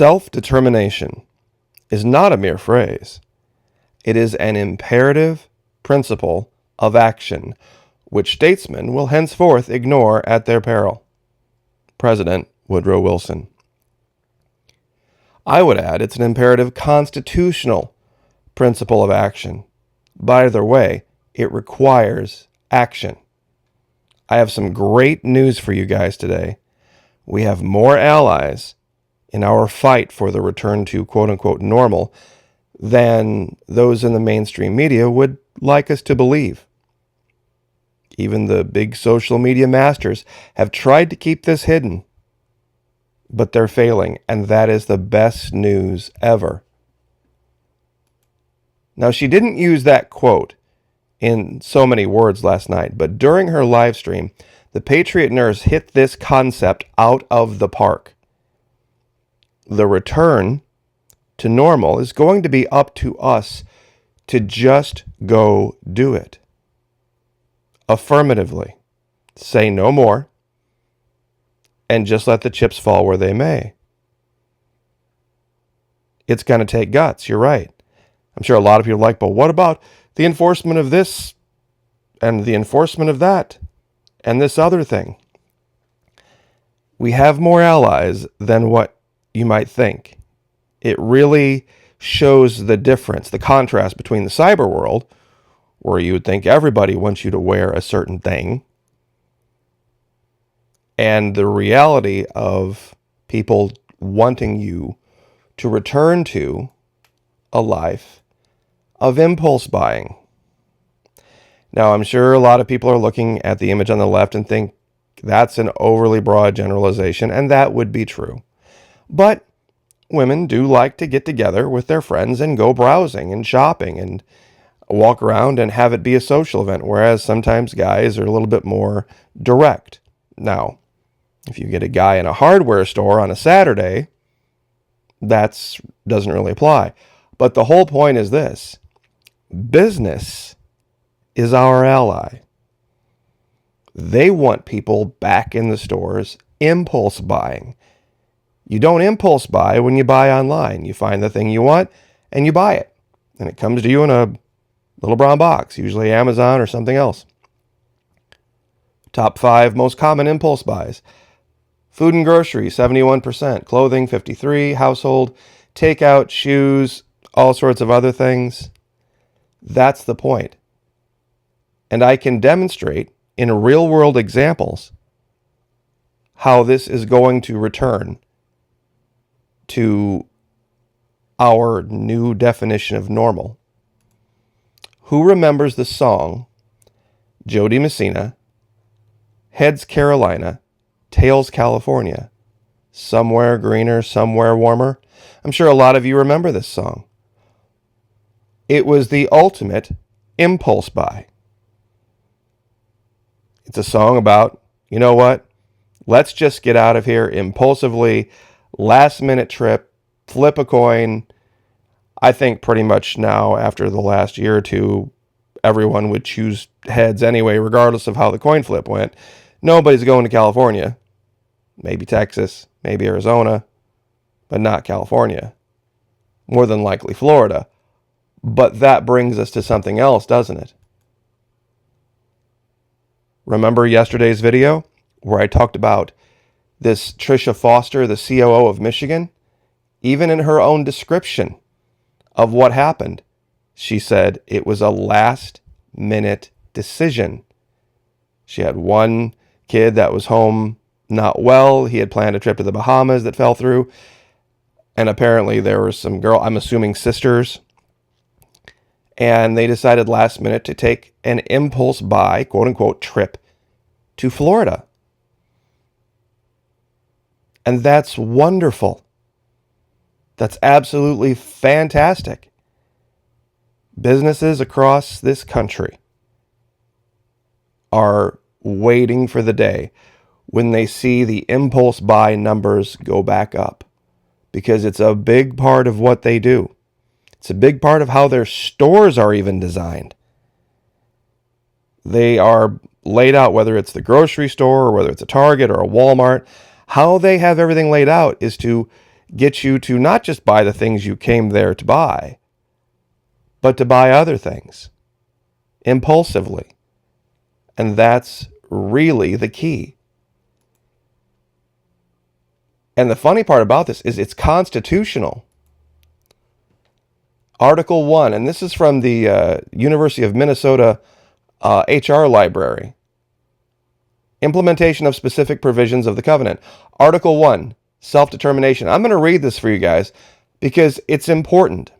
Self-determination is not a mere phrase. It is an imperative principle of action, which statesmen will henceforth ignore at their peril. President Woodrow Wilson. I would add it's an imperative constitutional principle of action. By either way, it requires action. I have some great news for you guys today. We have more allies in our fight for the return to quote-unquote normal than those in the mainstream media would like us to believe. Even the big social media masters have tried to keep this hidden, but they're failing, and that is the best news ever. Now, she didn't use that quote in so many words last night, but during her live stream, the Patriot Nurse hit this concept out of the park. The return to normal is going to be up to us to just go do it. Affirmatively. Say no more. And just let the chips fall where they may. It's going to take guts. You're right. I'm sure a lot of people are like, but what about the enforcement of this and the enforcement of that and this other thing? We have more allies than what you might think. It really shows the difference, the contrast between the cyber world, where you would think everybody wants you to wear a certain thing, and the reality of people wanting you to return to a life of impulse buying. Now, I'm sure a lot of people are looking at the image on the left and think that's an overly broad generalization, and that would be true. But women do like to get together with their friends and go browsing and shopping and walk around and have it be a social event, whereas sometimes guys are a little bit more direct. Now, if you get a guy in a hardware store on a Saturday, that doesn't really apply. But the whole point is this. Business is our ally. They want people back in the stores impulse buying. You don't impulse buy when you buy online. You find the thing you want and you buy it. And it comes to you in a little brown box, usually Amazon or something else. Top 5 most common impulse buys. Food and grocery, 71%. Clothing, 53%. Household, takeout, shoes, all sorts of other things. That's the point. And I can demonstrate in real-world examples how this is going to return to our new definition of normal. Who remembers the song Jo Dee Messina, Heads Carolina, Tails California, Somewhere Greener, Somewhere Warmer? I'm sure a lot of you remember this song. It was the ultimate impulse buy. It's a song about, you know what? Let's just get out of here impulsively, last minute trip, flip a coin. I think pretty much now, after the last year or two, everyone would choose heads anyway, regardless of how the coin flip went. Nobody's going to California. Maybe Texas, maybe Arizona, but not California. More than likely Florida. But that brings us to something else, doesn't it? Remember yesterday's video where I talked about this Tricia Foster, the COO of Michigan? Even in her own description of what happened, she said it was a last-minute decision. She had one kid that was home not well. He had planned a trip to the Bahamas that fell through. And apparently there were some girl, I'm assuming sisters, and they decided last minute to take an impulse buy, quote-unquote, trip to Florida. And that's wonderful. That's absolutely fantastic. Businesses across this country are waiting for the day when they see the impulse buy numbers go back up, because it's a big part of what they do. It's a big part of how their stores are even designed. They are laid out, whether it's the grocery store or whether it's a Target or a Walmart. How they have everything laid out is to get you to not just buy the things you came there to buy, but to buy other things impulsively. And that's really the key. And the funny part about this is it's constitutional. Article 1, and this is from the University of Minnesota HR Library. Implementation of specific provisions of the covenant. Article 1, self-determination. I'm going to read this for you guys because it's important.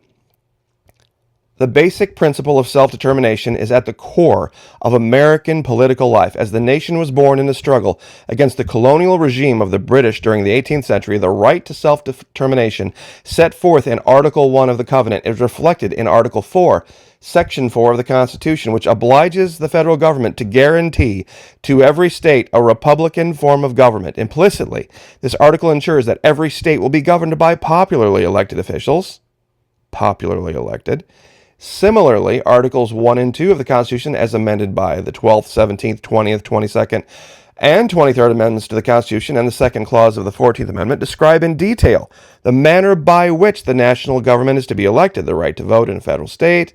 The basic principle of self-determination is at the core of American political life. As the nation was born in a struggle against the colonial regime of the British during the 18th century, the right to self-determination set forth in Article 1 of the Covenant is reflected in Article 4, Section 4 of the Constitution, which obliges the federal government to guarantee to every state a republican form of government. Implicitly, this article ensures that every state will be governed by popularly elected officials. Popularly elected. Similarly, Articles 1 and 2 of the Constitution, as amended by the 12th, 17th, 20th, 22nd, and 23rd Amendments to the Constitution and the second clause of the 14th Amendment, describe in detail the manner by which the national government is to be elected. The right to vote in a federal state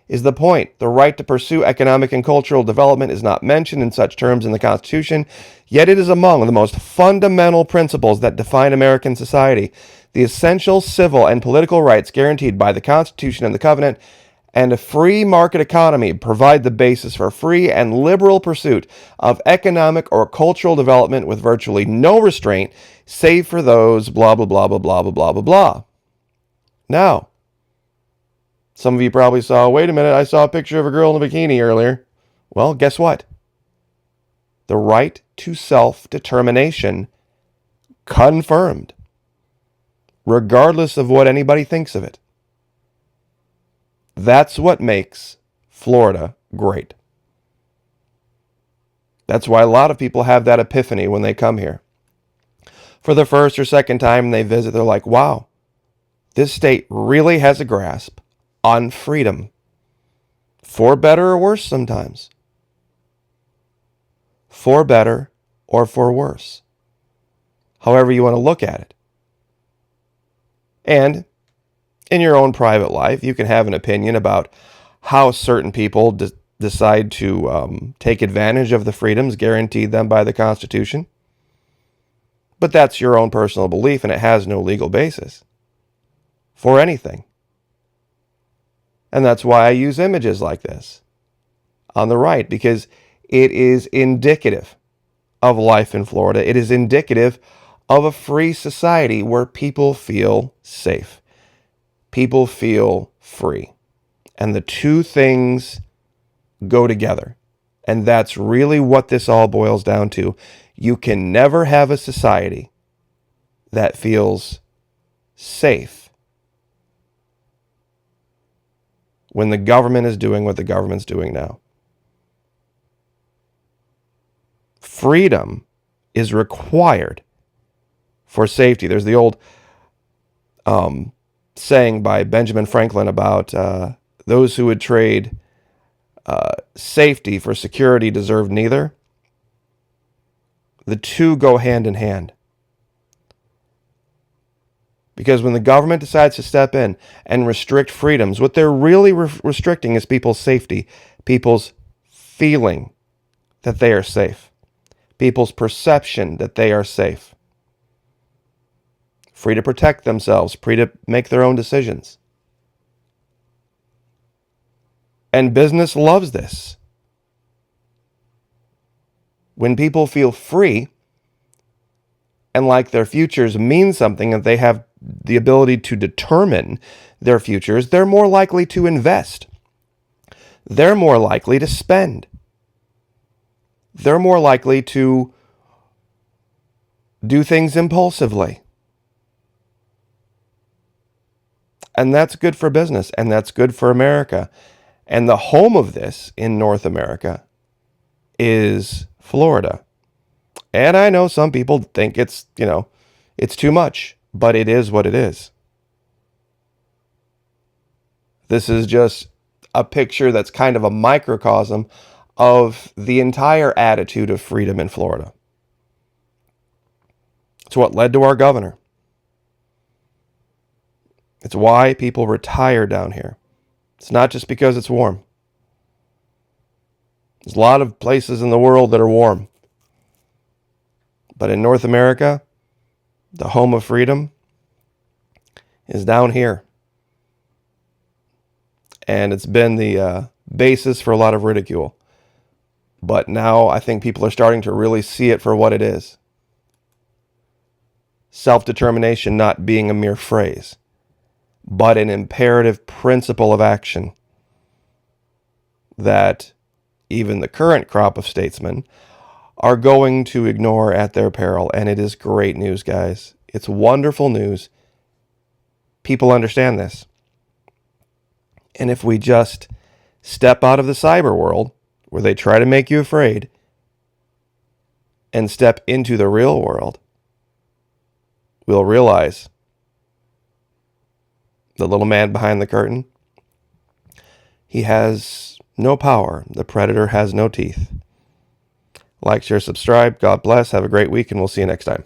is the point. The right to pursue economic and cultural development is not mentioned in such terms in the Constitution, yet it is among the most fundamental principles that define American society. The essential civil and political rights guaranteed by the Constitution and the Covenant and a free market economy provide the basis for free and liberal pursuit of economic or cultural development with virtually no restraint, save for those blah, blah, blah, blah, blah, blah, blah, blah, blah. Now, some of you probably saw, wait a minute, I saw a picture of a girl in a bikini earlier. Well, guess what? The right to self-determination confirmed, regardless of what anybody thinks of it. That's what makes Florida great. That's why a lot of people have that epiphany when they come here. For the first or second time they visit, they're like, wow, this state really has a grasp on freedom. For better or worse sometimes. For better or for worse. However you want to look at it. And in your own private life, you can have an opinion about how certain people decide to take advantage of the freedoms guaranteed them by the Constitution. But that's your own personal belief, and it has no legal basis for anything. And that's why I use images like this on the right, because it is indicative of life in Florida. It is indicative of a free society where people feel safe. People feel free. And the two things go together. And that's really what this all boils down to. You can never have a society that feels safe when the government is doing what the government's doing now. Freedom is required for safety. There's the old saying by Benjamin Franklin about those who would trade safety for security deserve neither. The two go hand in hand. Because when the government decides to step in and restrict freedoms, what they're really restricting is people's safety, people's feeling that they are safe, people's perception that they are safe. Free to protect themselves, free to make their own decisions. And business loves this. When people feel free and like their futures mean something, and they have the ability to determine their futures, they're more likely to invest. They're more likely to spend. They're more likely to do things impulsively. And that's good for business, and that's good for America. And the home of this in North America is Florida. And I know some people think it's too much, but it is what it is. This is just a picture that's kind of a microcosm of the entire attitude of freedom in Florida. It's what led to our governor. It's why people retire down here. It's not just because it's warm. There's a lot of places in the world that are warm. But in North America, the home of freedom is down here. And it's been the basis for a lot of ridicule. But now I think people are starting to really see it for what it is. Self-determination not being a mere phrase, but an imperative principle of action that even the current crop of statesmen are going to ignore at their peril. And it is great news, guys. It's wonderful news. People understand this. And if we just step out of the cyber world, where they try to make you afraid, and step into the real world, we'll realize the little man behind the curtain, he has no power. The predator has no teeth. Like, share, subscribe. God bless. Have a great week, and we'll see you next time.